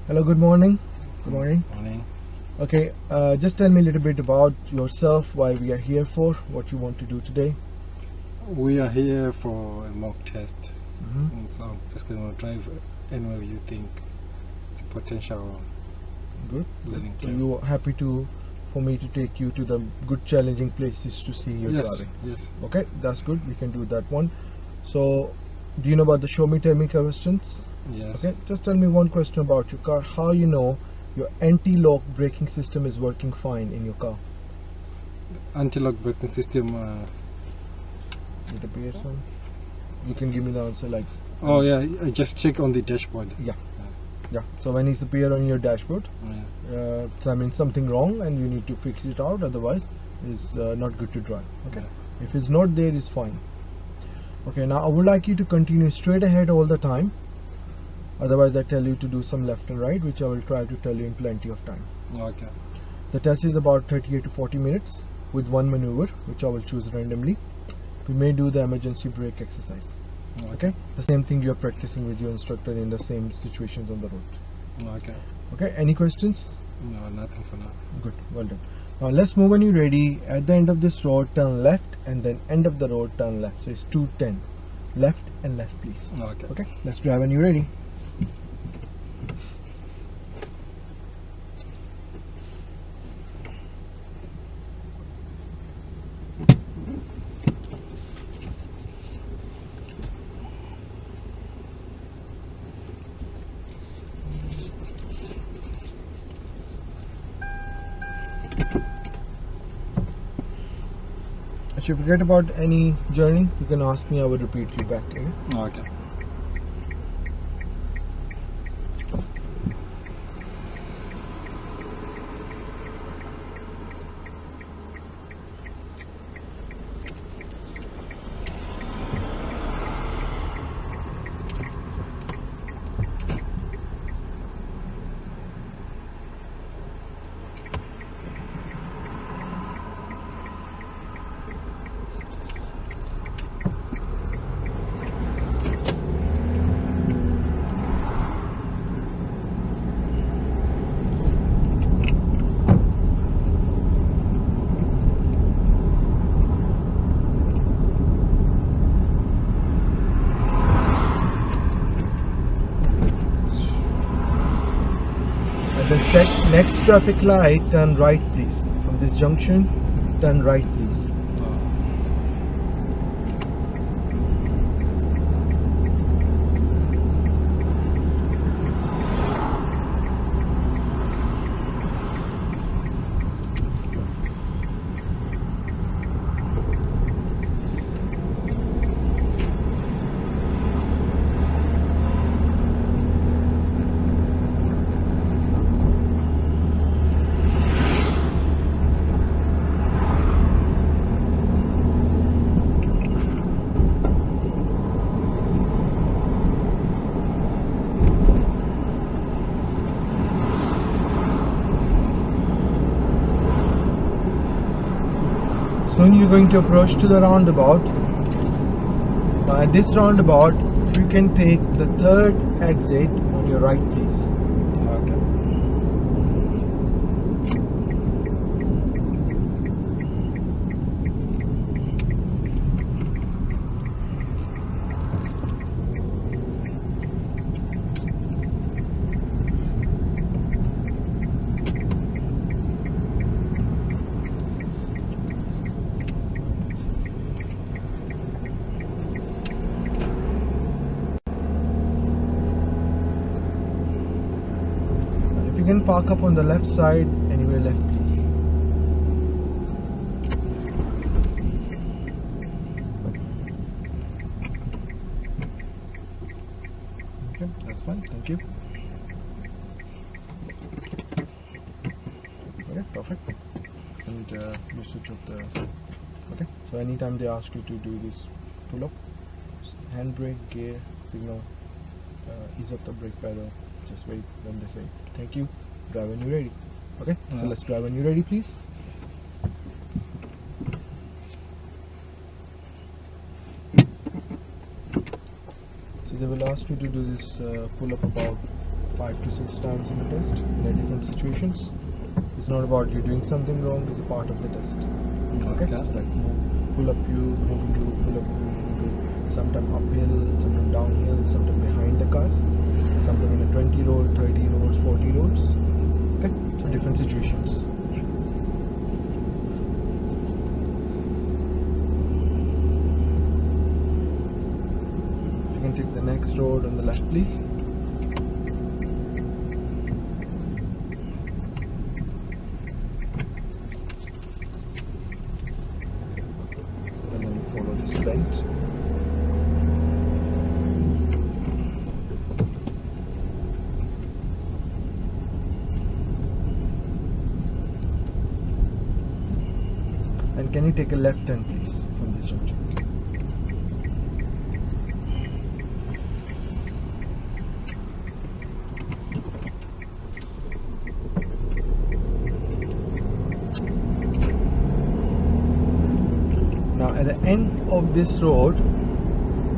Hello, good morning. Good morning. Morning. Okay, just tell me a little bit about yourself, why we are here for, what you want to do today. We are here for a mock test. Mm-hmm. So basically we'll drive anywhere you think it's a potential Good. learning So curve. you are happy for me to take you to the good challenging places to see your Yes, driving. yes. Okay, that's good. We can do that one. So, do you know about the show me, tell me questions? Yes. Okay, just tell me one question about your car. How you know your anti-lock braking system is working fine in your car? Anti-lock braking system. It appears on. You can give me the answer like. Oh yeah, I just check on the dashboard. Yeah. So when it's appear on your dashboard, Yeah. so I mean something wrong and you need to fix it out. Otherwise, it's not good to drive. Okay. Yeah. If it's not there, it's fine. Okay. Now I would like you to continue straight ahead all the time. Otherwise, I tell you to do some left and right, which I will try to tell you in plenty of time. Okay. The test is about 38 to 40 minutes with one maneuver, which I will choose randomly. We may do the emergency brake exercise. Okay. The same thing you are practicing with your instructor in the same situations on the road. Okay. Okay. Any questions? No, nothing for now. Good. Well done. Now let's move when you're ready. At the end of this road, turn left, and then end of the road, turn left. So it's 210. Left and left, please. Okay. Okay. Let's drive when you're ready. If you forget about any journey, you can ask me. I will repeat you back. Okay? Okay. At the next traffic light, turn right, please. From this junction, turn right, please. Soon you're going to approach to the roundabout. Now at this roundabout, you can take the third exit on your right, please. Okay. If you can park up on the left side, anywhere left, please. Okay, that's fine. Thank you. Okay, perfect. And you switch off the. Okay, so anytime they ask you to do this pull up, handbrake, gear, signal, ease of the brake pedal, just wait when they say thank you, drive when you're ready. Okay, so let's drive when you're ready, please. So they will ask you to do this pull up about 5 to 6 times in the test in different situations. It's not about you doing something wrong, it's a part of the test. Okay? So like pull up you, moving you, pull up you, moving you, sometimes uphill, sometimes downhill, sometimes behind the cars, sometimes in a 20 road, 30 roads, 40 roads. Okay? So different situations. You can take the next road on the left, please. And then you follow this bend. And can you take a left turn, please, from this junction? Now at the end of this road,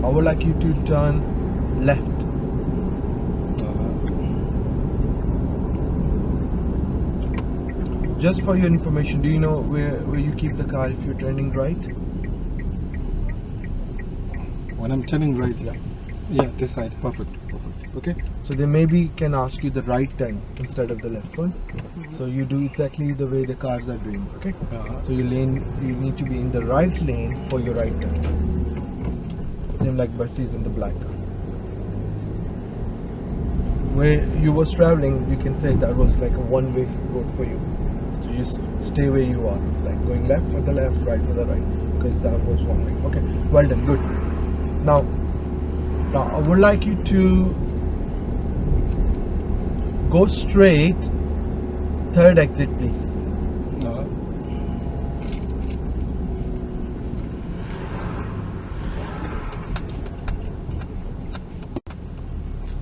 I would like you to turn left. Just for your information, do you know where you keep the car if you're turning right? When I'm turning right, yeah, this side, perfect. Okay, so they maybe can ask you the right turn instead of the left one. So you do exactly the way the cars are doing. Okay, so you need to be in the right lane for your right turn. Same like buses in the black car. Where you was traveling, you can say that was like a one-way road for you. So just stay where you are, like going left for the left, right for the right, because that was one way. Okay, well done, good. Now I would like you to go straight, third exit, please.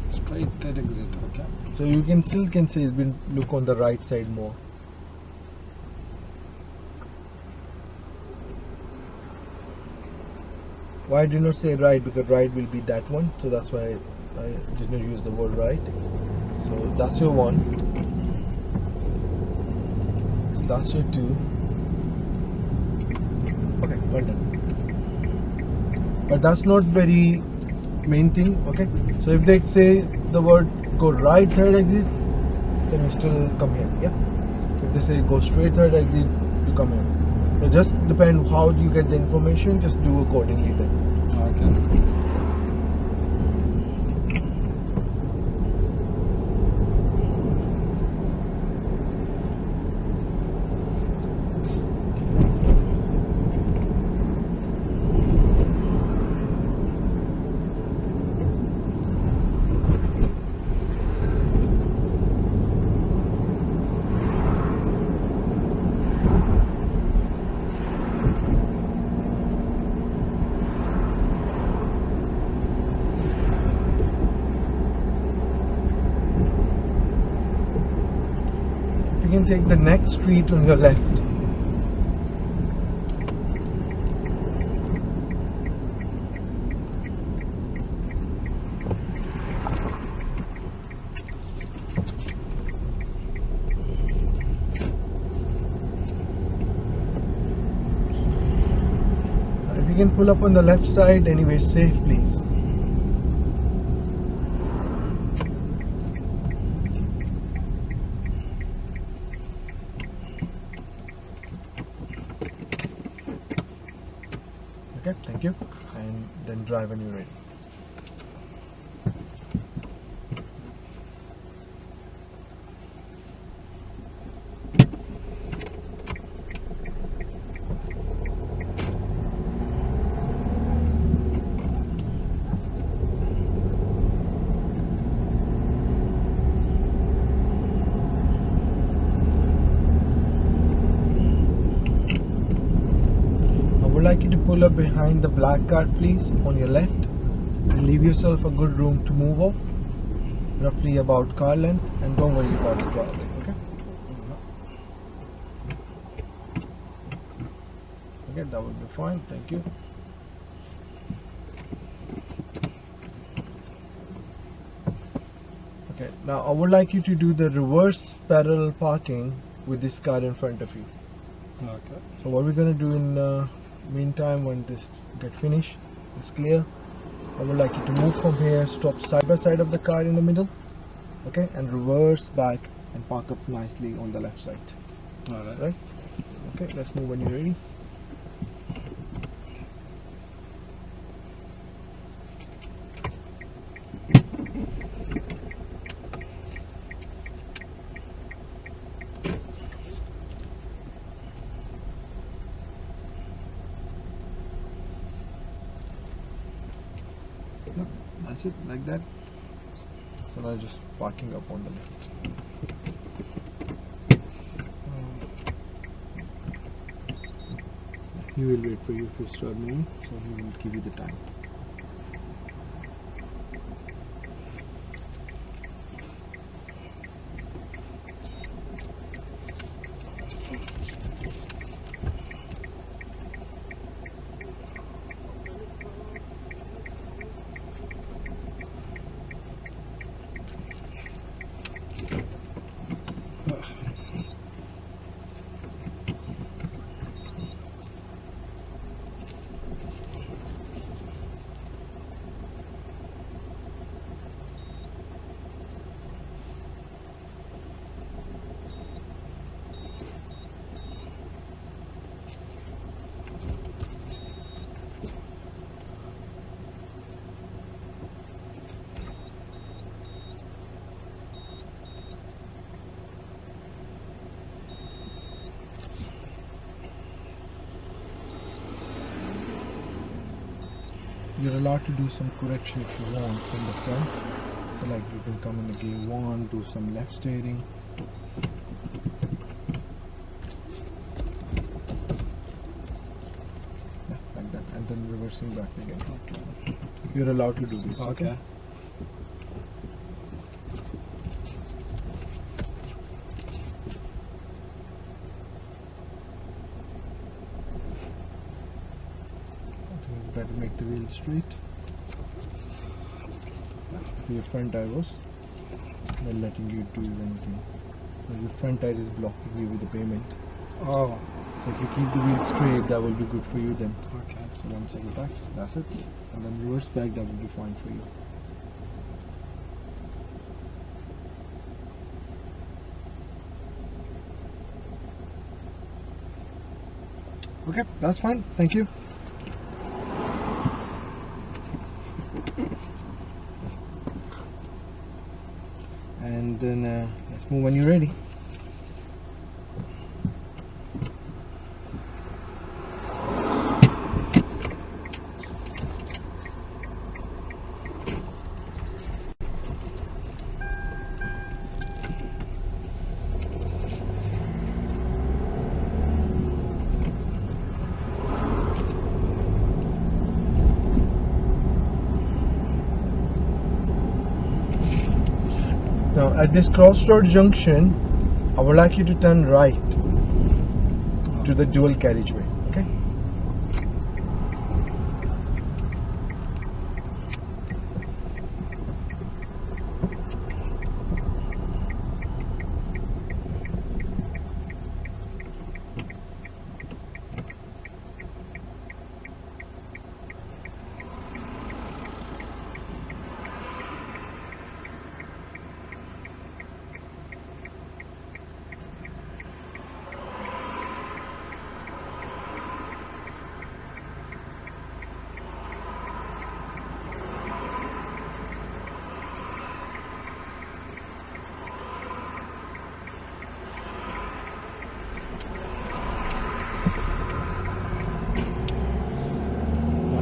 Straight third exit, okay. So you can say it's been look on the right side more. Why I did not say right? Because right will be that one, so that's why I did not use the word right. So that's your one. So that's your two. Okay, well done. But that's not very main thing. Okay, so if they say the word go right third exit, then you still come here. Yeah. If they say go straight third exit, you come here. So just depend how you get the information. Just do accordingly then. Okay. You can take the next street on your left. If you can pull up on the left side, anyway, safe, please. Okay, thank you. And then drive when you're ready. I would like you to pull up behind the black car, please, on your left, and leave yourself a good room to move off, roughly about car length, and don't worry about the driving, okay? Okay, that will be fine, thank you. Okay, Now I would like you to do the reverse parallel parking with this car in front of you. Okay. So what we're going to do in meantime, when this get finished, it's clear, I would like you to move from here, stop side by side of the car in the middle, okay, and reverse back and park up nicely on the left side. Alright. Right? Okay, let's move when you're ready. That's it, like that. So now just parking up on the left. He will wait for you if you start moving, so he will give you the time. You're allowed to do some correction if you want from the front. So like you can come in the gear 1, do some left steering. Yeah, like that, and then reversing back again. Okay. You're allowed to do this. Okay. Try to make the wheel straight. Your front tire was not letting you do anything. So your front tire is blocking you with the pavement. Oh. So if you keep the wheel straight, that will be good for you then. Okay. So once I go back, that's it. And then reverse back, that will be fine for you. Okay, that's fine. Thank you. And then let's move when you're ready. Now at this crossroad junction, I would like you to turn right to the dual carriageway, okay?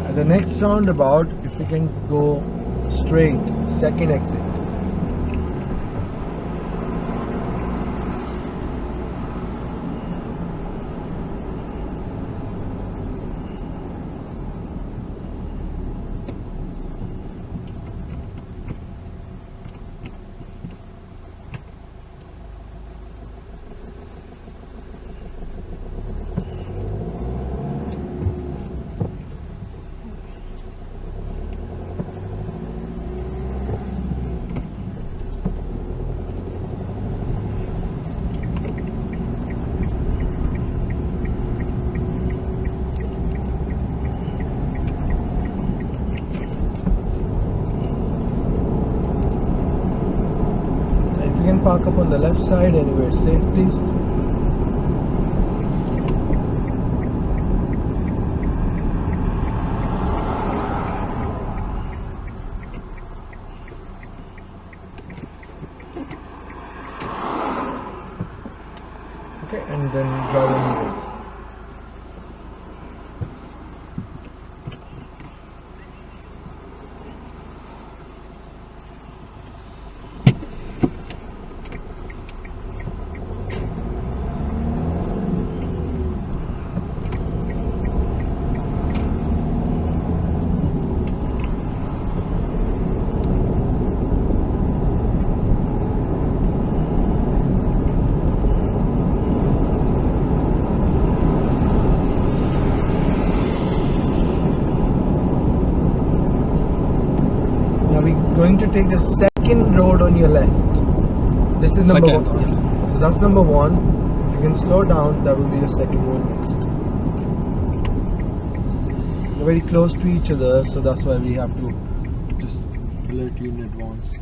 At the next roundabout, if we can go straight, second exit. stop on the left side, anywhere safe, please. Okay, and then drive on the road. Going to take the second road on your left. This is number Second, one. okay. Yeah. So that's number one. If you can slow down, that will be your second one next. They're very close to each other, so that's why we have to just alert you in advance.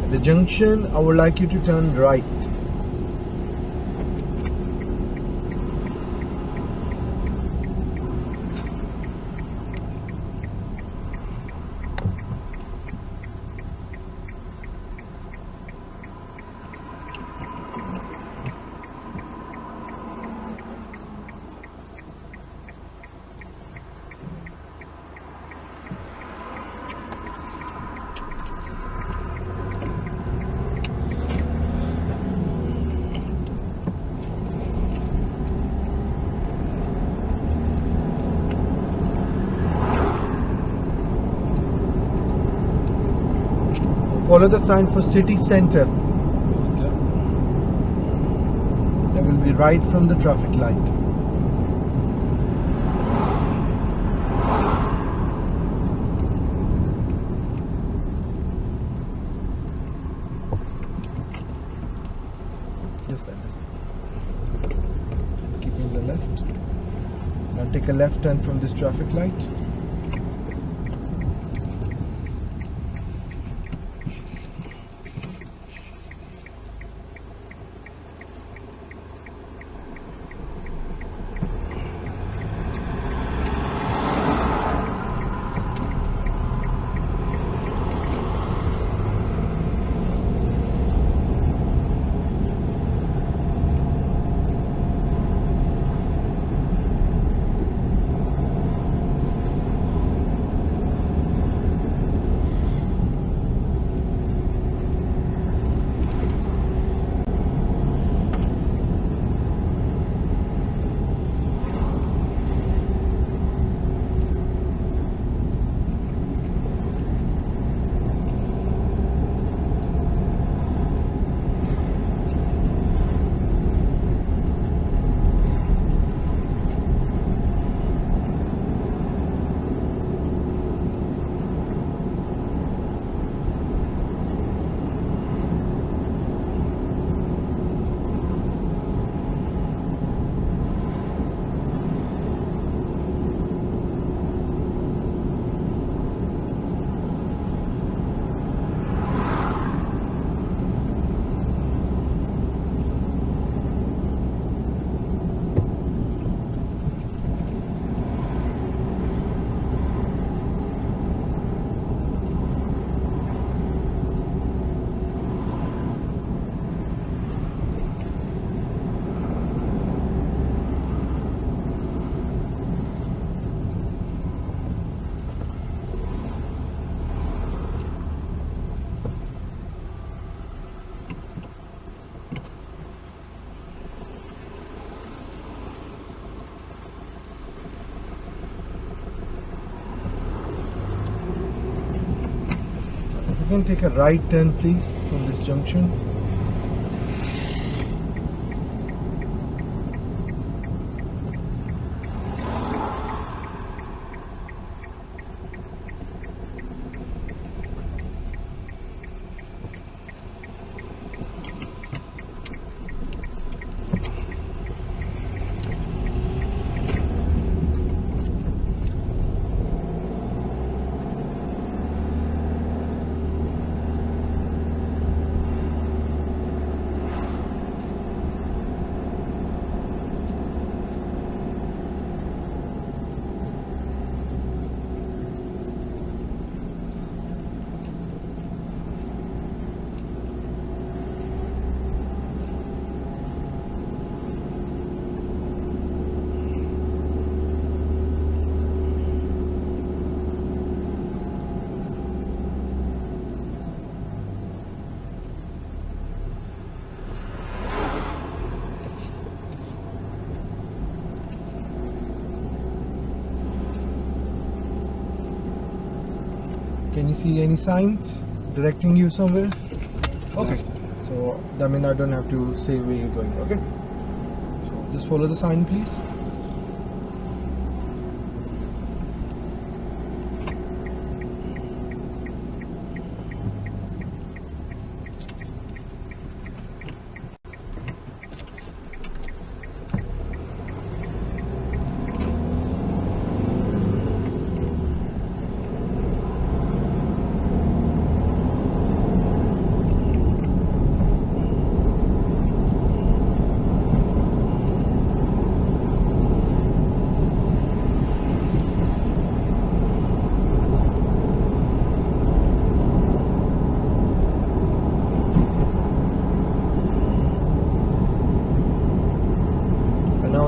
At the junction, I would like you to turn right. Follow the sign for city center. That will be right from the traffic light. Just like this. Keeping the left. Now take a left turn from this traffic light. You can take a right turn please from this junction. Can you see any signs directing you somewhere? Okay, Yes. so that means I don't have to say where you're going. Okay, so just follow the sign please.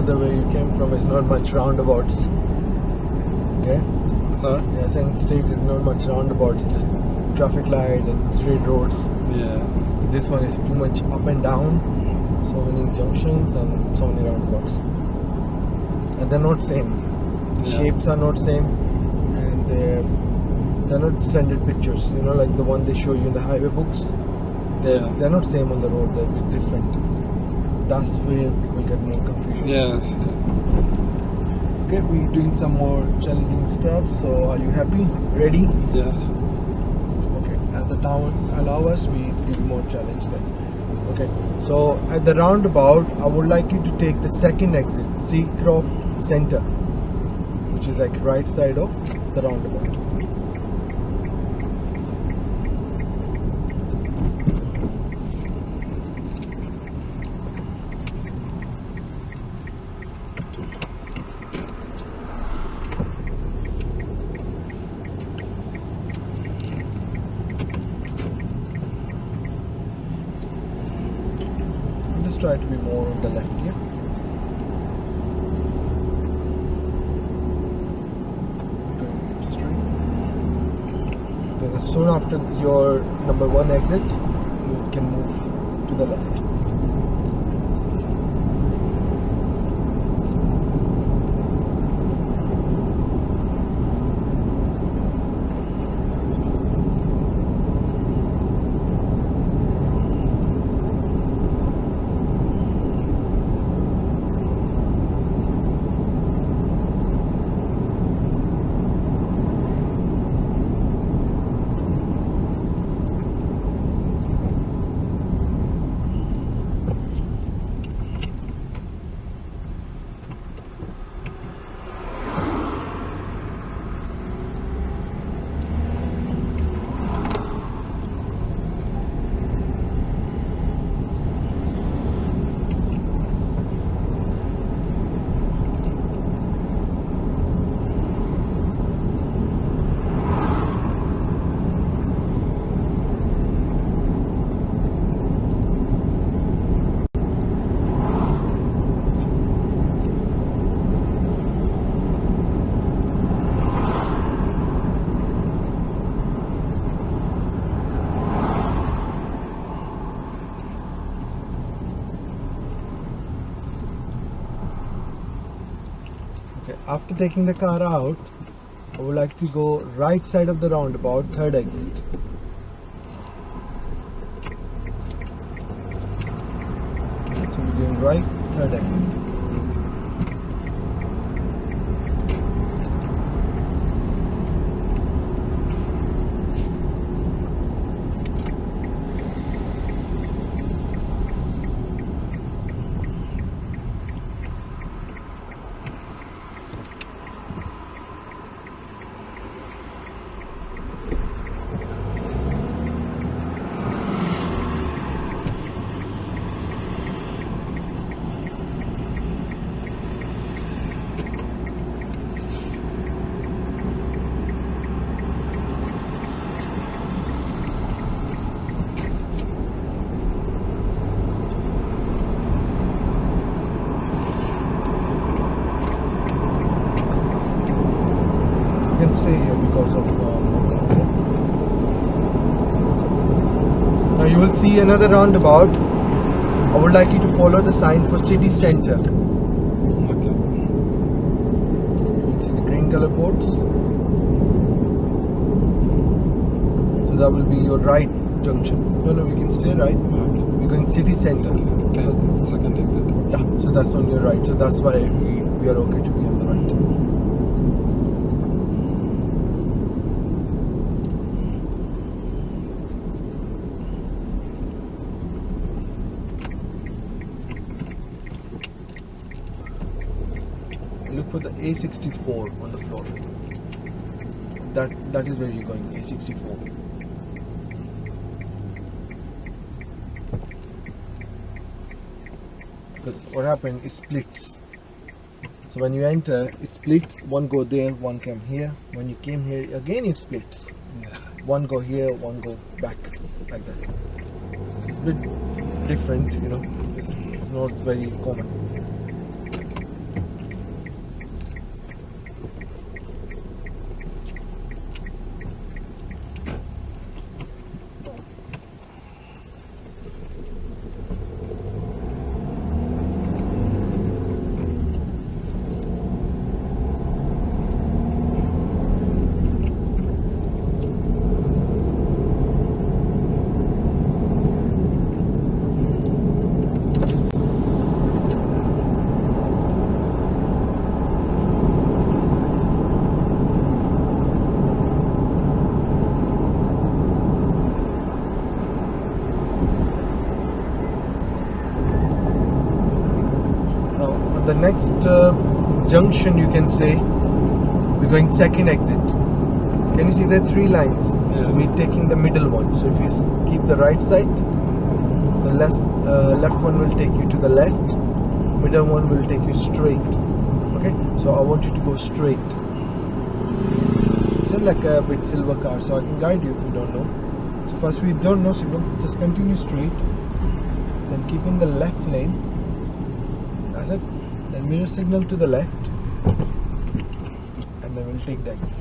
The way you came from is not much roundabouts. Okay? Sorry? Yeah, saying state is not much roundabouts, it's just traffic light and straight roads. Yeah. This one is too much up and down, so many junctions and so many roundabouts. And they're not same. The Yeah. shapes are not same, and they're not standard pictures. You know, like the one they show you in the highway books. They're not same on the road. They're a bit different. That's where people get more confusion. Yes. Okay, we're doing some more challenging stuff. So, are you happy? Ready? Yes. Okay. As the town allow us, we do more challenge then. Okay. So at the roundabout, I would like you to take the second exit, Seacroft Center, which is like right side of the roundabout. Just try to be more on the left here. Going straight. Because soon after your number 1 exit, you can move to the left. After taking the car out, I would like to go right side of the roundabout, 3rd exit. right, third exit. Stay here because of movements. Now you will see another roundabout. I would like you to follow the sign for city center. Okay. You see the green color boards. So that will be your right junction. No, we can stay right. Okay. We're going city center. Second exit. Yeah, so that's on your right. So that's why we are okay to be on the right. Look for the A64 on the floor. That is where you're going, A64. Because what happened, it splits. So when you enter, it splits. One go there, one come here. When you came here, again it splits. Yeah. One go here, one go back, like that. It's a bit different, you know. It's not very common. The next junction, you can say, we're going second exit. Can you see there are three lines? Yes. We're taking the middle one. So if you keep the right side, the left one will take you to the left, middle one will take you straight. Okay, so I want you to go straight. It's like a bit silver car, so I can guide you if you don't know. So first, we don't know signal, just continue straight, then keep in the left lane. That's it. Then mirror signal to the left, and then we'll take the exit.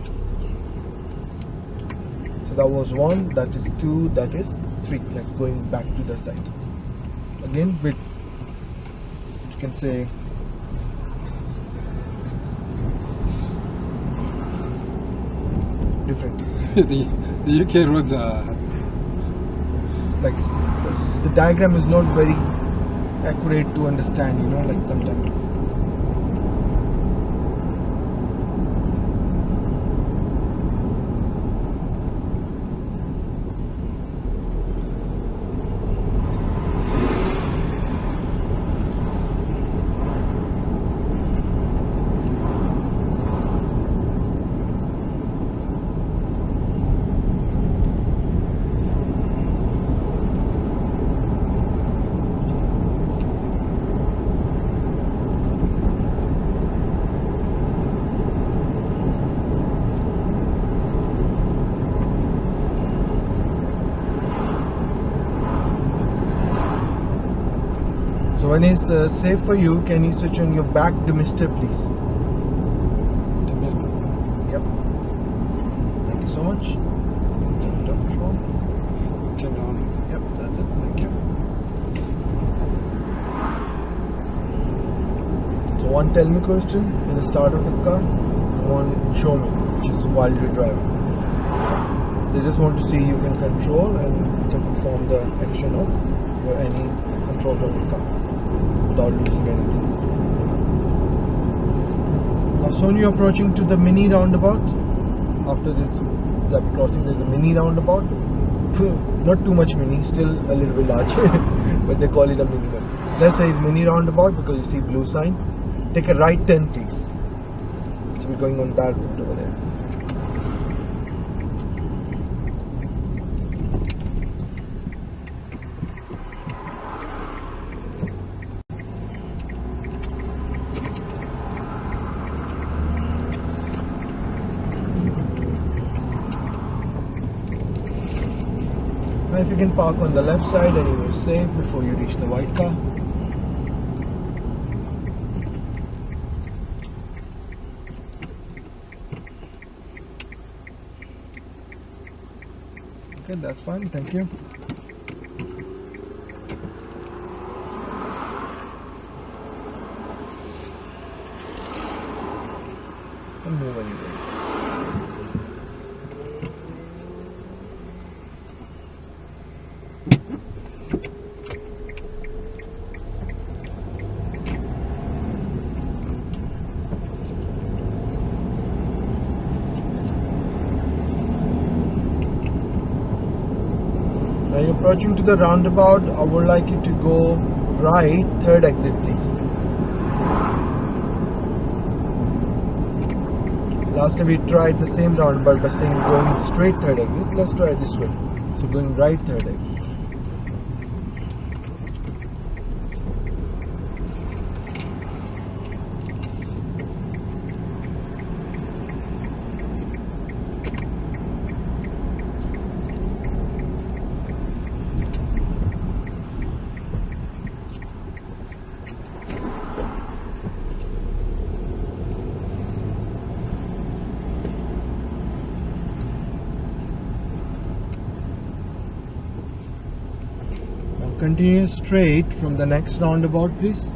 So that was 1, that is 2, that is 3, like going back to the side. Again, with, you can say, different. the UK roads are like the diagram is not very accurate to understand, you know, like sometimes. So when it's safe for you, can you switch on your back demister, please? domestic. Yep. Thank you so much. Turn it off as well. Turn it on. Yep, that's it. Thank you. So one tell me question in the start of the car, one show me, which is while you're driving. They just want to see you can control and you can perform the action of any control of the car. without losing anything. Now soon you're approaching to the mini roundabout. After this zebra crossing there's a mini roundabout. Not too much mini, still a little bit large, but they call it a mini one. Let's say it's mini roundabout because you see blue sign. Take a right turn please. So we're going on that route over there. Now if you can park on the left side and you will safe before you reach the white car. Okay, that's fine, thank you. And move anyway. Now you're approaching to the roundabout. I would like you to go right, third exit please. Last time we tried the same roundabout by saying going straight third exit. Let's try this way. So going right, third exit. Continue straight from the next roundabout please.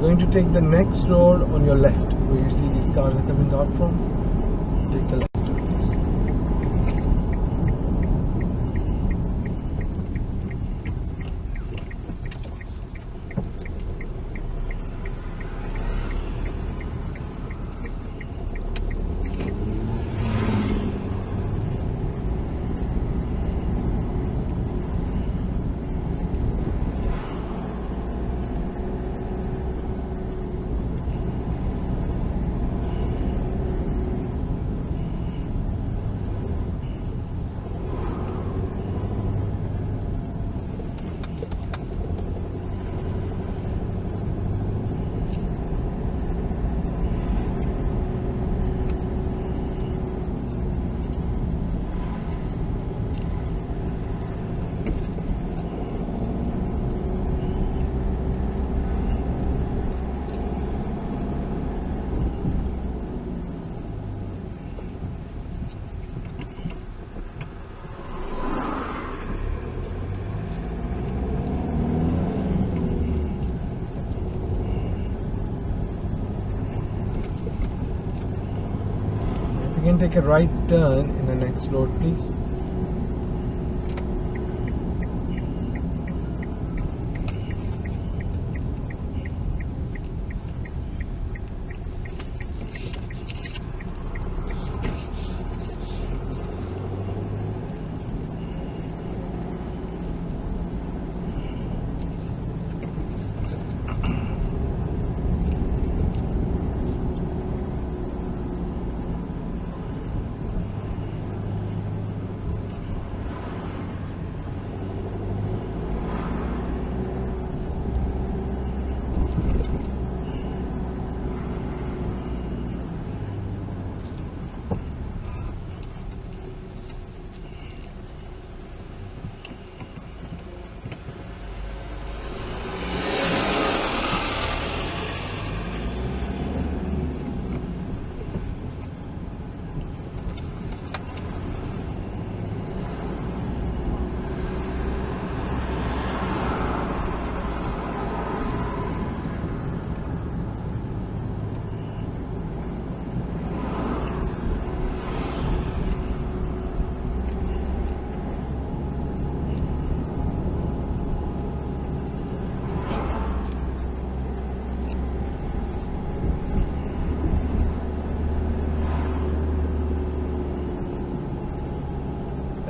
Going to take the next road on your left where you see these cars are coming out from. Take the left please. You can take a right turn in the next road please.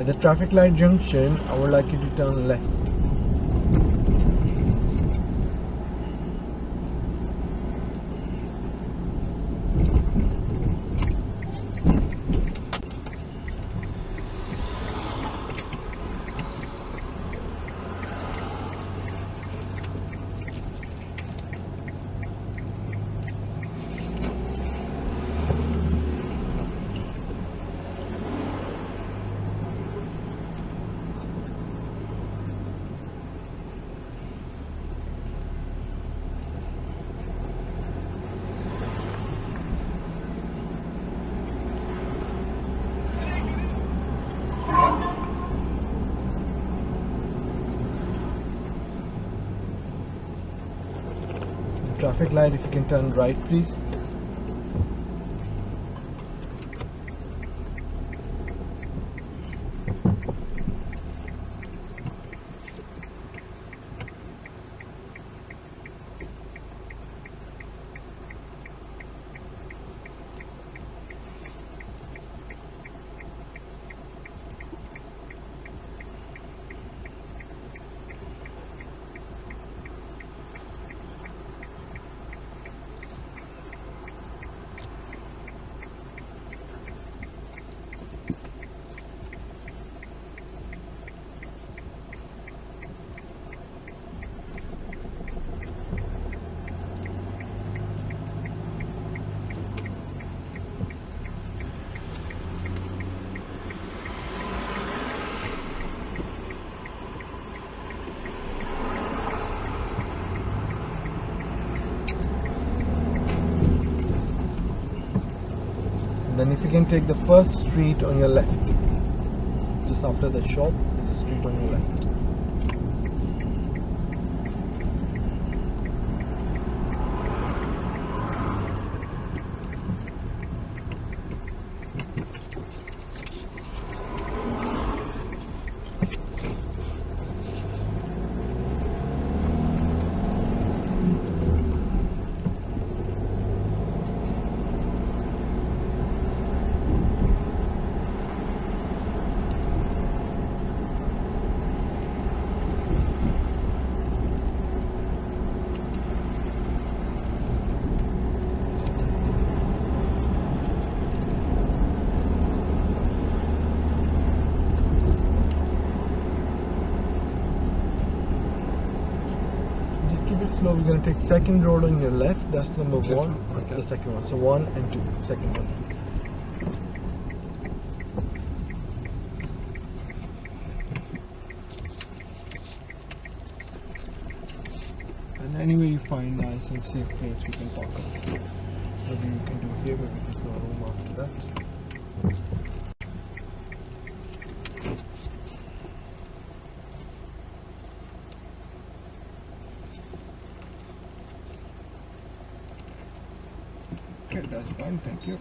At the traffic light junction, I would like you to turn left. Traffic light, if you can turn right, please. Then if you can take the first street on your left, just after the shop, there's a street on your left. Slow, we're going to take second road on your left. That's number Just one. okay. The second one. So 1 and 2. Second one, please. And anywhere you find nice and safe place, we can park up. Maybe you can do here. Maybe there's no room after that. Okay, that's fine, thank you.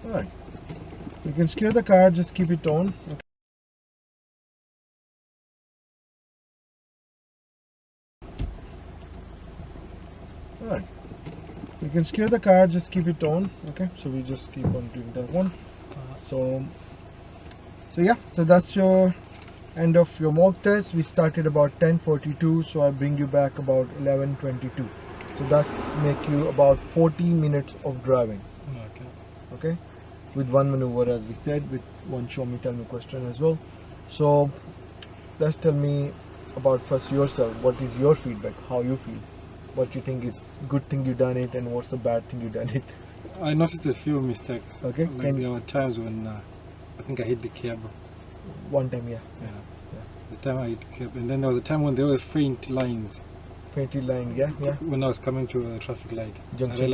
Alright, you can secure the car, just keep it on. Okay. Alright, you can secure the car, just keep it on. Okay, so we just keep on doing that one. So yeah, so that's your end of your mock test. We started about 10:42, so I bring you back about 11:22. So that's make you about 40 minutes of driving. Okay, with one maneuver, as we said, with one show me tell me question as well. So let's tell me about first yourself. What is your feedback? How you feel? What you think is good thing you done it, and what's the bad thing you done it? I noticed a few mistakes. Okay, like there were times when I think I hit the curb. One time, yeah. The time I hit the curb, and then there was a time when there were faint lines. Faintly line, yeah. When I was coming to a traffic light, Junction.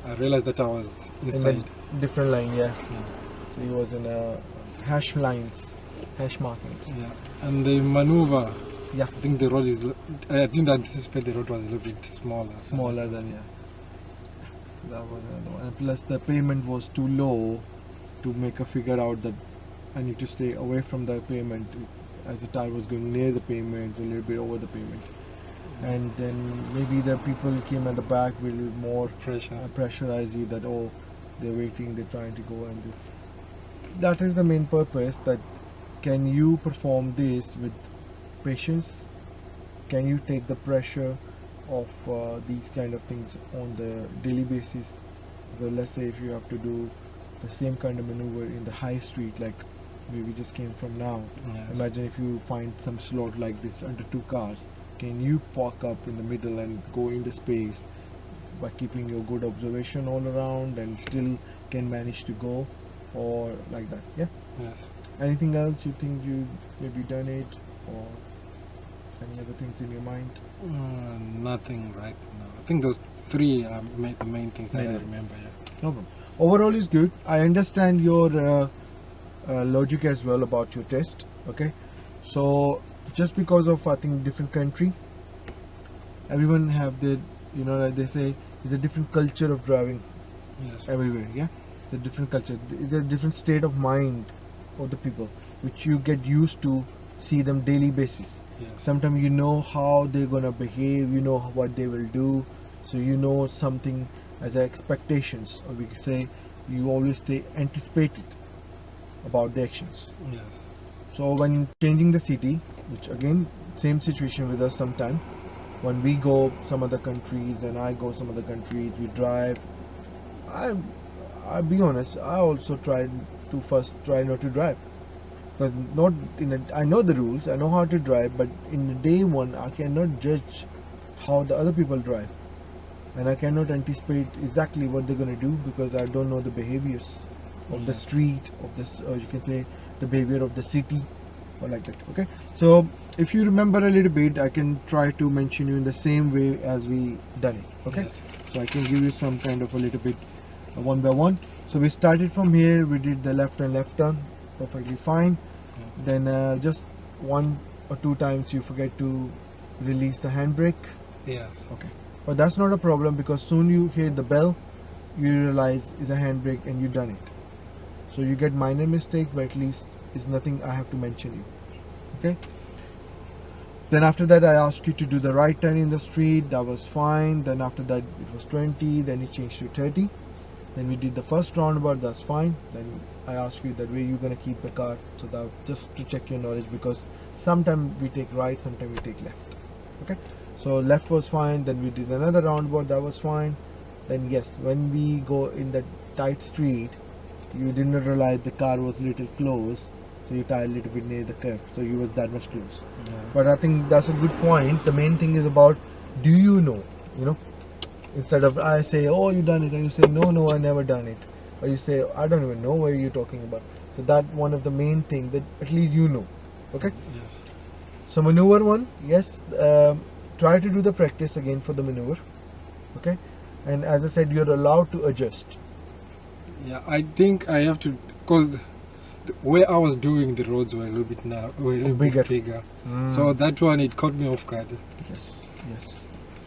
I realized that I was inside. In a different line, yeah. So he was in a hash lines, hash markings. Yeah, and the maneuver. Yeah. I think the road is. I didn't anticipate the road was a little bit smaller. Smaller than, yeah. That was another one. And plus the payment was too low to make a figure out that I need to stay away from the pavement, as the tire was going near the pavement, a little bit over the pavement. and then maybe the people came at the back will more Pressure. pressurize you that, oh, they're waiting, they're trying to go, and this. That is the main purpose, that can you perform this with patience, can you take the pressure of these kind of things on the daily basis. Well, let's say if you have to do the same kind of maneuver in the high street, like we just came from now. Yes. Imagine if you find some slot like this under two cars, can you park up in the middle and go in the space by keeping your good observation all around and still can manage to go, or like that? Yeah. Yes. Anything else you think you maybe done it, or any other things in your mind? Nothing right now. I think those three are the main things that I Yeah. remember. Yeah. No problem. Overall is good. I understand your logic as well about your test. Okay, so just because of, I think, different country, everyone have their, like they say, it's a different culture of driving Yes. everywhere. Yeah, it's a different culture. It's a different state of mind of the people, which you get used to see them daily basis. Yes. Sometimes you know how they're gonna behave, you know what they will do, so you know something as expectations, or we could say you always stay anticipated about the actions. Yes. So when changing the city, which again same situation with us sometime, when we go some other countries and I go some other countries, we drive. I'll be honest, I also try not to drive, because not in a, I know the rules, I know how to drive, but in the day one I cannot judge how the other people drive, and I cannot anticipate exactly what they're gonna do because I don't know the behaviors of the street, of this, or you can say the behavior of the city, or like that. Okay, so if you remember a little bit, I can try to mention you in the same way as we done it. Okay, Yes. so I can give you some kind of a little bit one by one. So we started from here, we did the left and left turn perfectly fine. Then just one or two times you forget to release the handbrake. Yes. Okay, but that's not a problem, because soon you hear the bell, you realize it's a handbrake and you done it. So you get minor mistake, but at least it's nothing I have to mention you. Okay, then after that I asked you to do the right turn in the street, that was fine. Then after that it was 20, then it changed to 30. Then we did the first roundabout, that's fine. Then I asked you that way you're gonna keep the car, so that just to check your knowledge, because sometimes we take right, sometimes we take left. Okay, so left was fine. Then we did another roundabout, that was fine. Then yes, when we go in the tight street, you did not realize the car was a little close, so you tied a little bit near the curve, so you was that much close. Yeah. But I think that's a good point. The main thing is about, do you know, instead of I say, oh, you done it, and you say, no, I never done it, or you say, I don't even know what you're talking about. So that one of the main thing, that at least you know. Okay, Yes. so maneuver one, yes, try to do the practice again for the maneuver. Okay, and as I said, you're allowed to adjust. Yeah, I think I have to, because where I was doing, the roads were a little bit Bigger. bigger. So that one, it caught me off guard. Yes.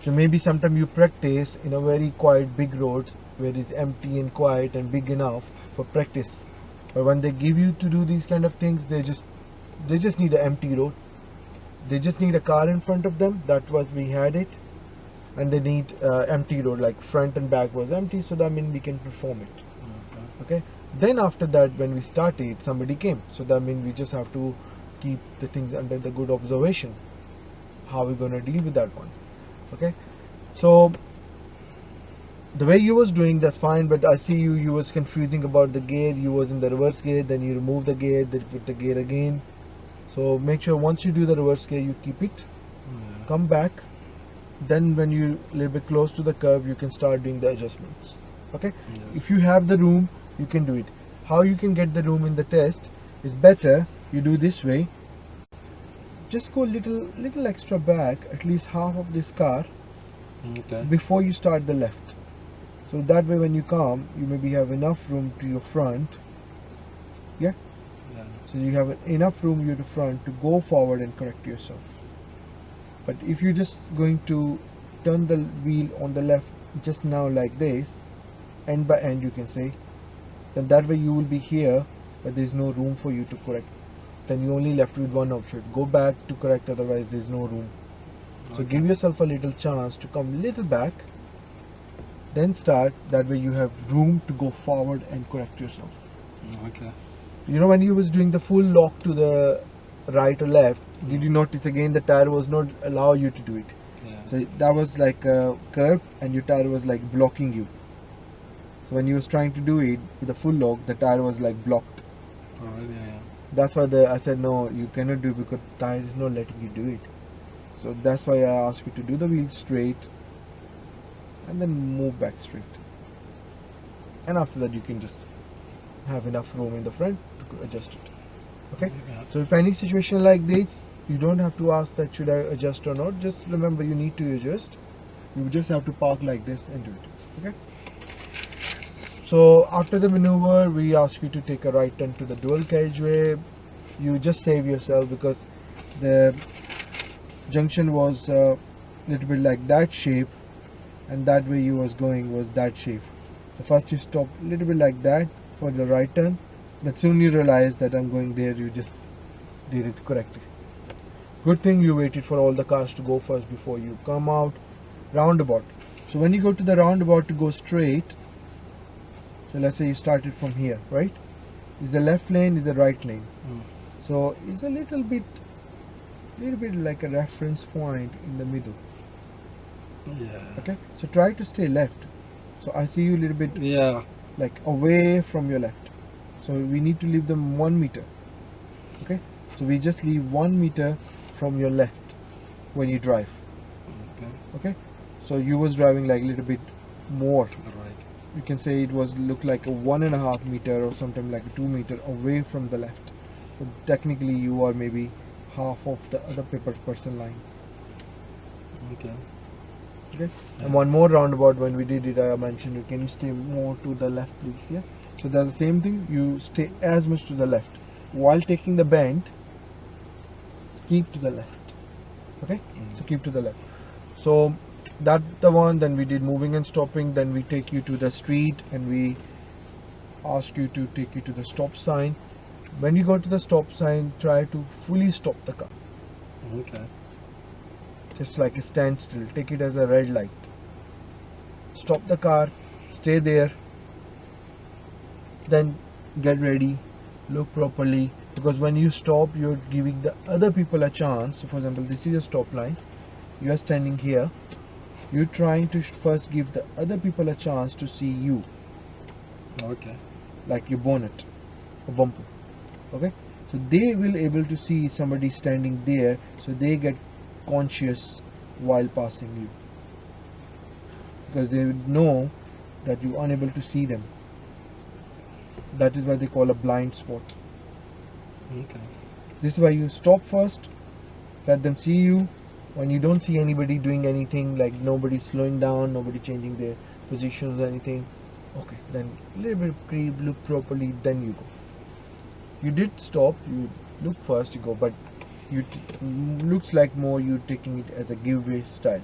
So maybe sometime you practice in a very quiet big road where it's empty and quiet and big enough for practice. But when they give you to do these kind of things, they just need an empty road. They just need a car in front of them. That's what we had it, and they need empty road, like front and back was empty. So that means we can perform it. Okay. Then after that, when we started, somebody came. So that means we just have to keep the things under the good observation. How we're gonna deal with that one. Okay. So the way you was doing, that's fine, but I see you was confusing about the gear. You was in the reverse gear, then you remove the gear, then put the gear again. So make sure once you do the reverse gear, you keep it, come back. Then when you a little bit close to the curve, you can start doing the adjustments. Okay. Yes. If you have the room, you can do it. How you can get the room in the test is better. You do this way. Just go little extra back, at least half of this car, Okay. before you start the left. So that way when you come, you maybe have enough room to your front. Yeah. Yeah. So you have enough room to the front to go forward and correct yourself. But if you're just going to turn the wheel on the left just now like this, end by end you can say, then that way you will be here, but there's no room for you to correct. Then you only left with one option, go back to correct, otherwise there's no room. So Okay. give yourself a little chance to come little back, then start. That way you have room to go forward and correct yourself. Okay. You know, when you was doing the full lock to the right or left, did you notice again the tire was not allow you to do it? Yeah. So that was like a curve and your tire was like blocking you. So when you was trying to do it with the full lock, the tire was like blocked. Already, yeah. That's why I said no, you cannot do it because tire is not letting you do it. So that's why I asked you to do the wheel straight and then move back straight. And after that you can just have enough room in the front to adjust it. Okay? Yeah. So if any situation like this, you don't have to ask that should I adjust or not. Just remember you need to adjust. You just have to park like this and do it. Okay? So after the maneuver, we ask you to take a right turn to the dual carriageway. You just save yourself because the junction was a little bit like that shape, and that way you was going was that shape. So first you stop a little bit like that for the right turn, but soon you realize that I'm going there. You just did it correctly. Good thing you waited for all the cars to go first before you come out. Roundabout. So when you go to the roundabout to go straight, so let's say you started from here, right? Is the left lane, is the right lane. So it's a little bit like a reference point in the middle. Yeah. Okay, so try to stay left. So I see you a little bit Yeah. like away from your left. So we need to leave them 1 meter. Okay, so we just leave 1 meter from your left when you drive. Okay. Okay, so you was driving like a little bit more. Right. You can say it was look like a 1.5 meter or something like a 2 meter away from the left. So technically you are maybe half of the other person line. Okay. Okay. Yeah. And one more roundabout when we did it, I mentioned you can you stay more to the left, please. Yeah. So that's the same thing. You stay as much to the left while taking the bend. Keep to the left. Okay. So keep to the left. So that's the one. Then we did moving and stopping. Then we take you to the street and we ask you to take you to the stop sign. When you go to the stop sign, try to fully stop the car. Okay. Just like a standstill. Take it as a red light. Stop the car. Stay there. Then get ready. Look properly. Because when you stop, you're giving the other people a chance. So for example, this is a stop line. You are standing here. You're trying to first give the other people a chance to see you. Okay. Like your bonnet, a bumper. Okay, so they will able to see somebody standing there, so they get conscious while passing you because they would know that you're unable to see them. That is why they call a blind spot. Okay. This is why you stop first, let them see you. When you don't see anybody doing anything, like nobody slowing down, nobody changing their positions or anything, okay, then a little bit creep, look properly, then you go. You did stop, you look first, you go, but you looks like more you taking it as a giveaway style.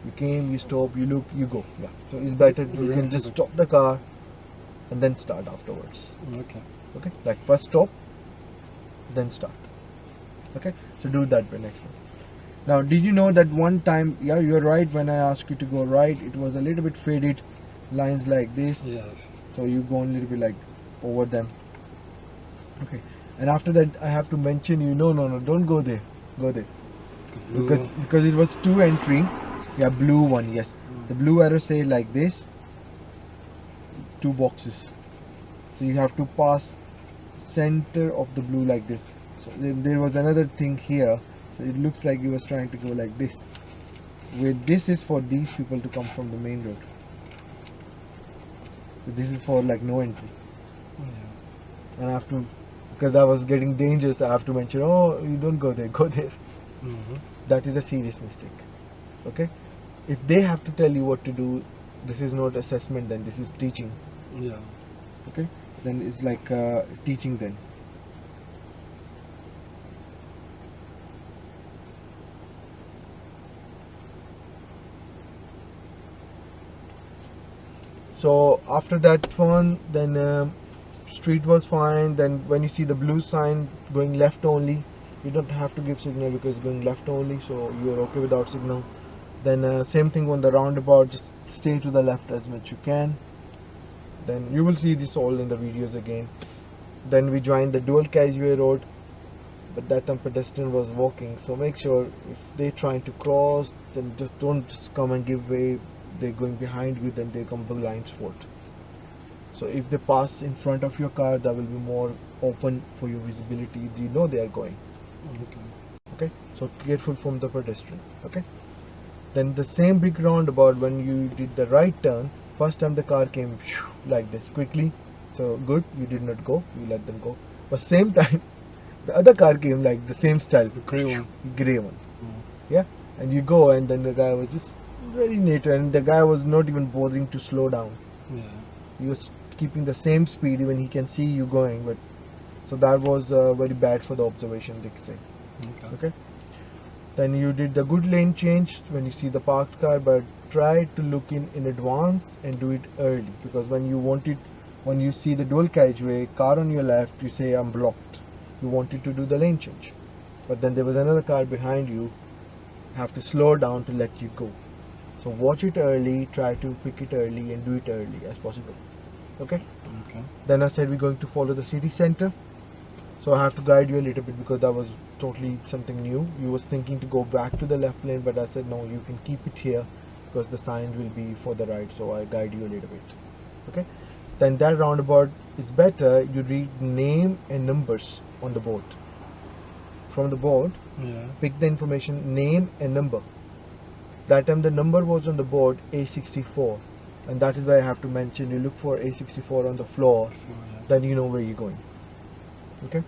You came, you stop, you look, you go. Yeah. So it's better you can just stop the car and then start afterwards. Okay. Okay, like first stop, then start. Okay, so do that way next time. Now, did you know that one time? Yeah, you're right. When I asked you to go right, it was a little bit faded, lines like this. Yes. So you go a little bit like over them. Okay, and after that I have to mention you. No, don't go there. Go there Blue. because it was 2 entry. Yeah, blue one. Yes, the blue arrow say like this. 2 boxes. So you have to pass center of the blue like this. So there was another thing here. So it looks like he was trying to go like this. Where this is for these people to come from the main road. So this is for like no entry. Yeah. And I have to, because I was getting dangerous, I have to mention, oh, you don't go there, go there. That is a serious mistake. Okay? If they have to tell you what to do, this is not assessment, then this is teaching. Yeah. Okay? Then it's like teaching then. So after that one, then street was fine. Then when you see the blue sign going left only, you don't have to give signal because it's going left only, so you're okay without signal. Then same thing on the roundabout, just stay to the left as much you can. Then you will see this all in the videos again. Then we joined the dual carriageway road, but that time pedestrian was walking, so make sure if they're trying to cross, then don't just come and give way. They're going behind you, then they come blind spot. So if they pass in front of your car, that will be more open for your visibility. You know they are going. Okay, so careful from the pedestrian. Okay, then the same big roundabout, when you did the right turn, first time the car came like this quickly, so good, you did not go, you let them go. But same time the other car came like the same style, it's the grey one. Yeah, and you go, and then the guy was just very nature, and the guy was not even bothering to slow down. Yeah, He was keeping the same speed even he can see you going. But so that was very bad for the observation, they say. Okay, then you did the good lane change when you see the parked car, but try to look in advance and do it early, because when you see the dual carriageway car on your left, you say I'm blocked, you wanted to do the lane change, but then there was another car behind you, have to slow down to let you go. So watch it early, try to pick it early and do it early as possible. Okay, then I said we're going to follow the city center, so I have to guide you a little bit because that was totally something new. You was thinking to go back to the left lane, but I said no, you can keep it here because the sign will be for the right, so I guide you a little bit. Okay, then that roundabout is better, you read name and numbers on the board. From the board, pick the information, name and number. That time the number was on the board A64, and that is why I have to mention, you look for A64 on the floor, then you know where you're going. Okay,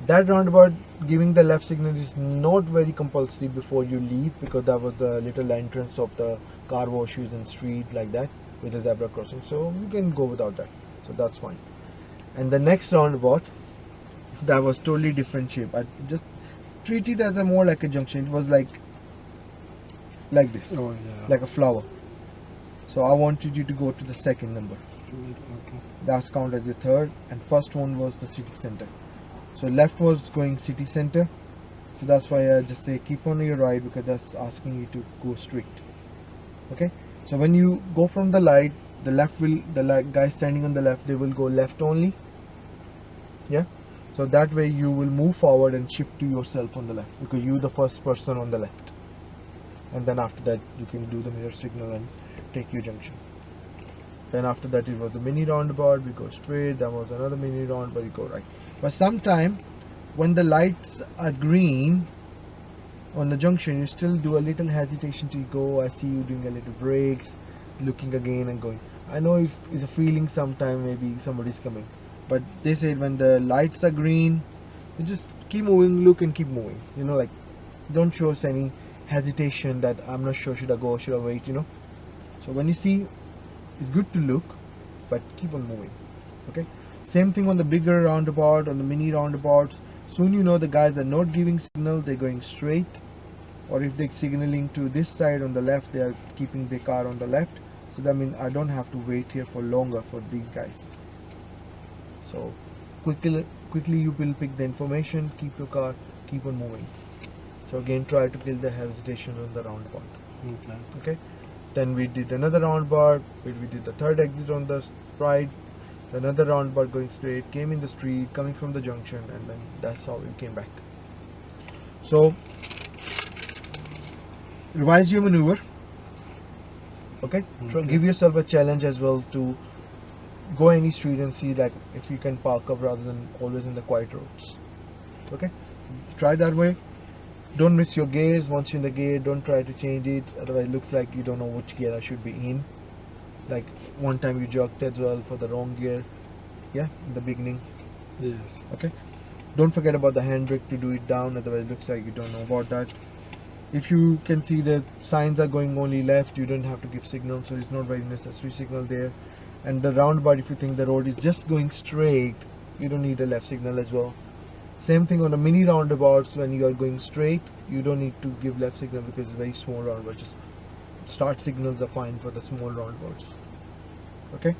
that roundabout, giving the left signal is not very compulsory before you leave, because that was a little entrance of the car washes and street like that with a zebra crossing, so you can go without that, so that's fine. And the next roundabout, that was totally different shape. I just treat it as a more like a junction. It was like this, like a flower. So I wanted you to go to the second number. That's counted as the third, and first one was the city center. So left was going city center, so that's why I just say keep on your right, because that's asking you to go straight. Okay, so when you go from the light, the guy standing on the left, they will go left only. Yeah, so that way you will move forward and shift to yourself on the left, because you're the first person on the left, and then after that you can do the mirror signal and take your junction. Then after that it was a mini roundabout, we go straight. There was another mini roundabout, you go right. But sometime when the lights are green on the junction, you still do a little hesitation to go. I see you doing a little brakes, looking again and going. I know if it's a feeling sometime maybe somebody's coming, but they said when the lights are green, you just keep moving, look and keep moving, you know, like don't show us any hesitation that I'm not sure, should I go, should I wait, you know. So when you see, it's good to look, but keep on moving. Okay, same thing on the bigger roundabout, on the mini roundabouts. Soon you know the guys are not giving signal, they're going straight, or if they're signaling to this side on the left, they are keeping the car on the left. So that means I don't have to wait here for longer for these guys. So quickly you will pick the information, keep your car, keep on moving. So again, try to kill the hesitation on the roundabout. Okay, then we did another roundabout, we did the third exit on the right, another roundabout going straight, came in the street, coming from the junction, and then that's how we came back. So revise your maneuver. Okay, give yourself a challenge as well to go any street and see like if you can park up rather than always in the quiet roads. Okay, try that way. Don't miss your gears. Once you're in the gear, don't try to change it, otherwise it looks like you don't know which gear I should be in. Like one time you jerked as well for the wrong gear, yeah, in the beginning. Yes. Okay, don't forget about the handbrake to do it down, otherwise it looks like you don't know about that. If you can see the signs are going only left, you don't have to give signal, so it's not very necessary signal there. And the roundabout, if you think the road is just going straight, you don't need a left signal as well. Same thing on the mini roundabouts, when you are going straight, you don't need to give left signal because it's very small roundabout. Just start signals are fine for the small roundabouts. Okay.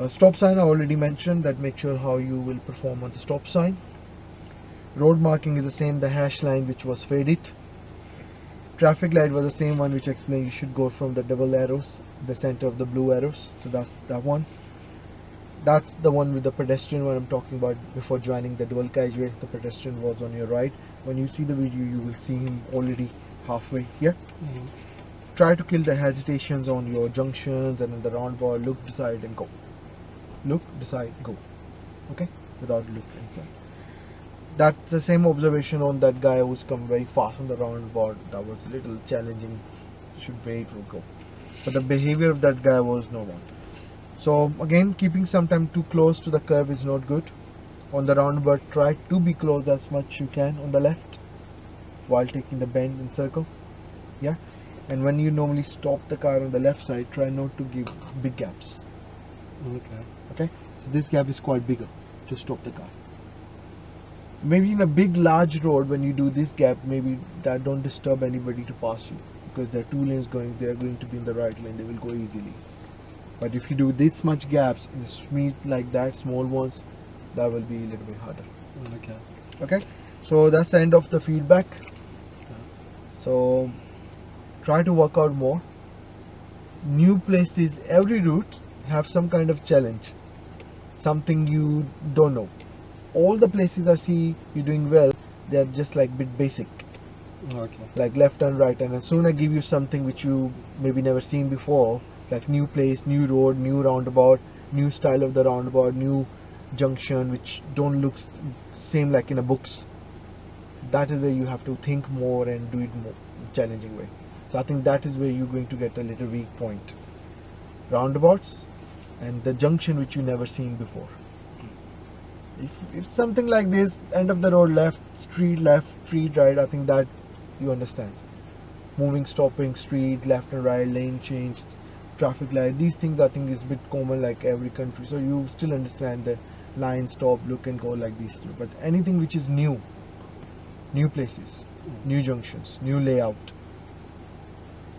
Stop sign I already mentioned, that make sure how you will perform on the stop sign. Road marking is the same, the hash line which was faded. Traffic light was the same one which explained you should go from the double arrows, the center of the blue arrows. So that's that one. That's the one with the pedestrian one I'm talking about. Before joining the dual carriageway, the pedestrian was on your right. When you see the video, you will see him already halfway here. Try to kill the hesitations on your junctions and in the roundabout. Look, decide and go. Look, decide, go. Okay, without looking inside. That's the same observation on that guy who's come very fast on the roundabout. That was a little challenging. Should wait or go. But the behavior of that guy was no one. So again, keeping sometime too close to the curb is not good. On the roundabout, try to be close as much you can on the left while taking the bend and circle. Yeah. And when you normally stop the car on the left side, try not to give big gaps. Okay. So this gap is quite bigger to stop the car. Maybe in a big large road, when you do this gap, maybe that don't disturb anybody to pass you, because there are two lanes going, they are going to be in the right lane, they will go easily. But if you do this much gaps in a street like that, small ones, that will be a little bit harder. Okay, so that's the end of the feedback. So try to work out more. New places, every route have some kind of challenge, something you don't know. All the places I see you doing well, they are just like bit basic, like left and right, and as soon as I give you something which you maybe never seen before, like new place, new road, new roundabout, new style of the roundabout, new junction which don't look same like in a books, that is where you have to think more and do it more challenging way. So I think that is where you're going to get a little weak point. Roundabouts and the junction which you never seen before. If something like this, end of the road left, street right, I think that you understand. Moving, stopping, street, left and right, lane change, traffic light, these things I think is a bit common like every country. So you still understand the line, stop, look and go like these two. But anything which is new places, new junctions, new layout,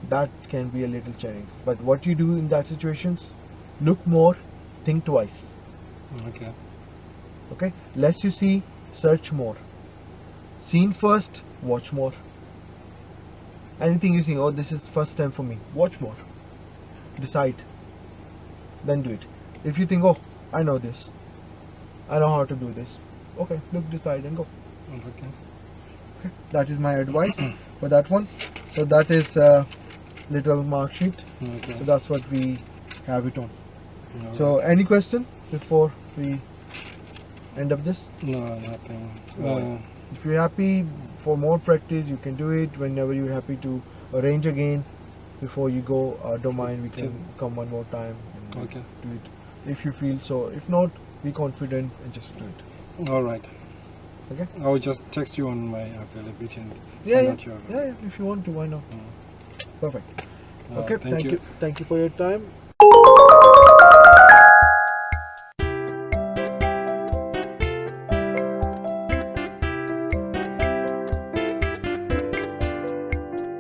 that can be a little challenge. But what you do in that situations, look more, think twice. Okay, less you see, search more. Seen first, watch more. Anything you think, oh this is first time for me, watch more. Decide, then do it. If you think, oh I know this, I know how to do this, okay, look, decide and go. Okay, that is my advice for that one. So that is a little mark sheet. So that's what we have it on. So any question before we end up this? No, nothing. If you're happy for more practice, you can do it. Whenever you're happy to arrange again before you go, don't mind, we can come one more time and do it if you feel so. If not, be confident and just do it. Alright. Okay, I will just text you on my availability and yeah, if you want to, why not? Perfect. Okay, thank you for your time.